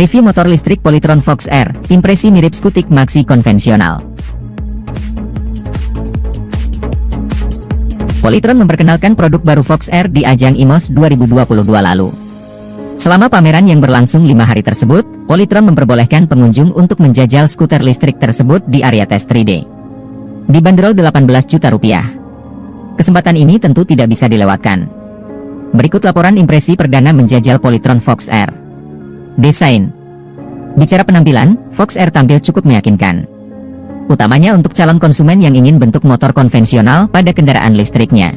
Review motor listrik Polytron Fox R, impresi mirip skutik maxi konvensional. Polytron memperkenalkan produk baru Fox R di ajang IMOS 2022 lalu. Selama pameran yang berlangsung 5 hari tersebut, Polytron memperbolehkan pengunjung untuk menjajal skuter listrik tersebut di area tes 3D. Dibanderol 18 juta rupiah. Kesempatan ini tentu tidak bisa dilewatkan. Berikut laporan impresi perdana menjajal Polytron Fox R. Desain. Bicara penampilan, Fox R tampil cukup meyakinkan. Utamanya untuk calon konsumen yang ingin bentuk motor konvensional pada kendaraan listriknya.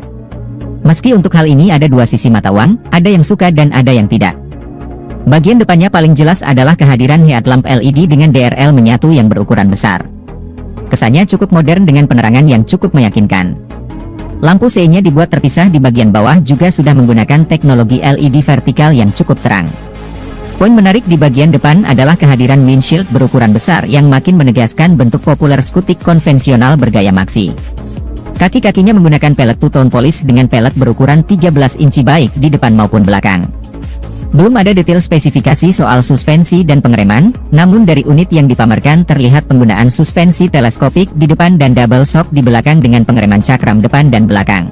Meski untuk hal ini ada dua sisi mata uang, ada yang suka dan ada yang tidak. Bagian depannya paling jelas adalah kehadiran headlamp LED dengan DRL menyatu yang berukuran besar. Kesannya cukup modern dengan penerangan yang cukup meyakinkan. Lampu CE-nya dibuat terpisah di bagian bawah juga sudah menggunakan teknologi LED vertikal yang cukup terang. Poin menarik di bagian depan adalah kehadiran windshield berukuran besar yang makin menegaskan bentuk populer skutik konvensional bergaya maxi. Kaki-kakinya menggunakan pelek two-tone polish dengan pelek berukuran 13 inci baik di depan maupun belakang. Belum ada detail spesifikasi soal suspensi dan pengereman, namun dari unit yang dipamerkan terlihat penggunaan suspensi teleskopik di depan dan double shock di belakang dengan pengereman cakram depan dan belakang.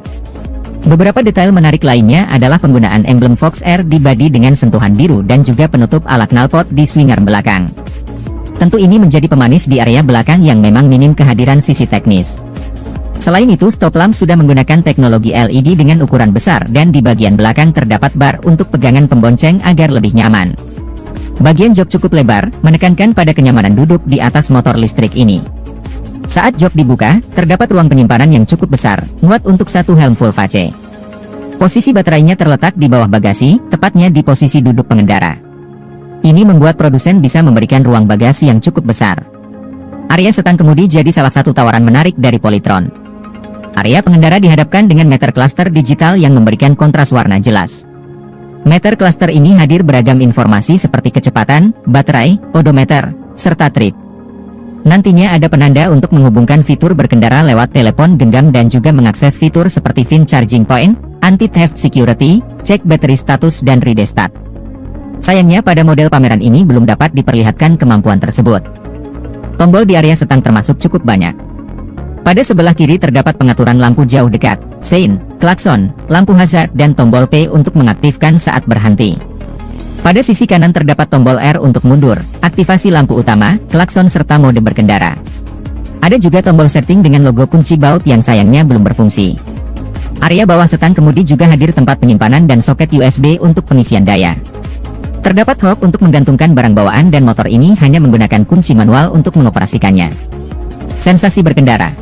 Beberapa detail menarik lainnya adalah penggunaan emblem Fox R di bodi dengan sentuhan biru dan juga penutup ala knalpot di swinger belakang. Tentu ini menjadi pemanis di area belakang yang memang minim kehadiran sisi teknis. Selain itu, stop lamp sudah menggunakan teknologi LED dengan ukuran besar dan di bagian belakang terdapat bar untuk pegangan pembonceng agar lebih nyaman. Bagian jok cukup lebar, menekankan pada kenyamanan duduk di atas motor listrik ini. Saat jok dibuka, terdapat ruang penyimpanan yang cukup besar, muat untuk satu helm full face. Posisi baterainya terletak di bawah bagasi, tepatnya di posisi duduk pengendara. Ini membuat produsen bisa memberikan ruang bagasi yang cukup besar. Area setang kemudi jadi salah satu tawaran menarik dari Polytron. Area pengendara dihadapkan dengan meter cluster digital yang memberikan kontras warna jelas. Meter cluster ini hadir beragam informasi seperti kecepatan, baterai, odometer, serta trip. Nantinya ada penanda untuk menghubungkan fitur berkendara lewat telepon genggam dan juga mengakses fitur seperti VIN charging point, anti-theft security, cek battery status dan redestat. Sayangnya pada model pameran ini belum dapat diperlihatkan kemampuan tersebut. Tombol di area setang termasuk cukup banyak. Pada sebelah kiri terdapat pengaturan lampu jauh dekat, sein, klakson, lampu hazard dan tombol P untuk mengaktifkan saat berhenti. Pada sisi kanan terdapat tombol R untuk mundur, aktivasi lampu utama, klakson serta mode berkendara. Ada juga tombol setting dengan logo kunci baut yang sayangnya belum berfungsi. Area bawah setang kemudi juga hadir tempat penyimpanan dan soket USB untuk pengisian daya. Terdapat hook untuk menggantungkan barang bawaan dan motor ini hanya menggunakan kunci manual untuk mengoperasikannya. Sensasi berkendara.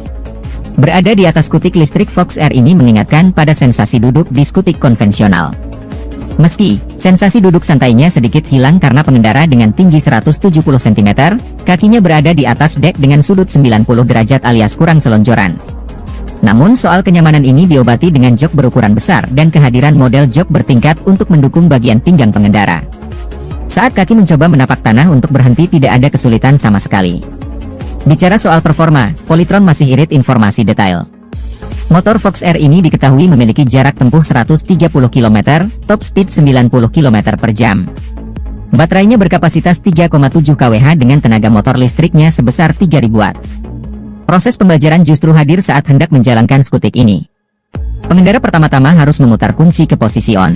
Berada di atas skutik listrik Fox R ini mengingatkan pada sensasi duduk di skutik konvensional. Meski, sensasi duduk santainya sedikit hilang karena pengendara dengan tinggi 170 cm, kakinya berada di atas dek dengan sudut 90 derajat alias kurang selonjoran. Namun soal kenyamanan ini diobati dengan jok berukuran besar dan kehadiran model jok bertingkat untuk mendukung bagian pinggang pengendara. Saat kaki mencoba menapak tanah untuk berhenti tidak ada kesulitan sama sekali. Bicara soal performa, Polytron masih irit informasi detail. Motor Fox R ini diketahui memiliki jarak tempuh 130 km, top speed 90 km per jam. Baterainya berkapasitas 3,7 kWh dengan tenaga motor listriknya sebesar 3000 Watt. Proses pembelajaran justru hadir saat hendak menjalankan skutik ini. Pengendara pertama-tama harus memutar kunci ke posisi on.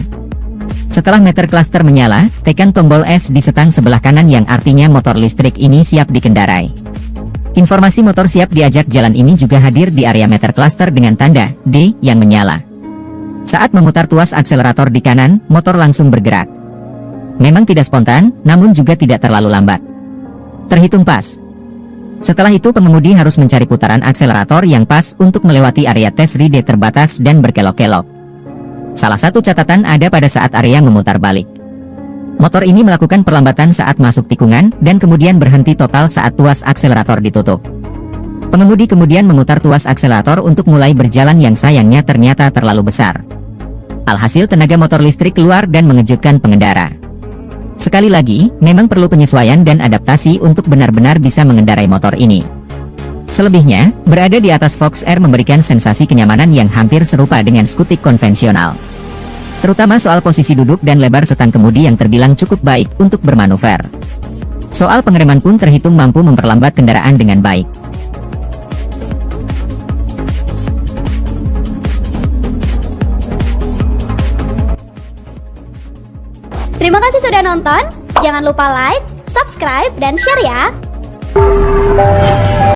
Setelah meter cluster menyala, tekan tombol S di setang sebelah kanan yang artinya motor listrik ini siap dikendarai. Informasi motor siap diajak jalan ini juga hadir di area meter cluster dengan tanda D yang menyala. Saat memutar tuas akselerator di kanan, motor langsung bergerak. Memang tidak spontan, namun juga tidak terlalu lambat. Terhitung pas. Setelah itu pengemudi harus mencari putaran akselerator yang pas untuk melewati area tes ride terbatas dan berkelok-kelok. Salah satu catatan ada pada saat area memutar balik. Motor ini melakukan perlambatan saat masuk tikungan, dan kemudian berhenti total saat tuas akselerator ditutup. Pengemudi kemudian memutar tuas akselerator untuk mulai berjalan yang sayangnya ternyata terlalu besar. Alhasil tenaga motor listrik keluar dan mengejutkan pengendara. Sekali lagi, memang perlu penyesuaian dan adaptasi untuk benar-benar bisa mengendarai motor ini. Selebihnya, berada di atas Fox R memberikan sensasi kenyamanan yang hampir serupa dengan skutik konvensional. Terutama soal posisi duduk dan lebar setang kemudi yang terbilang cukup baik untuk bermanuver. Soal pengereman pun terhitung mampu memperlambat kendaraan dengan baik. Terima kasih sudah nonton. Jangan lupa like, subscribe, dan share ya.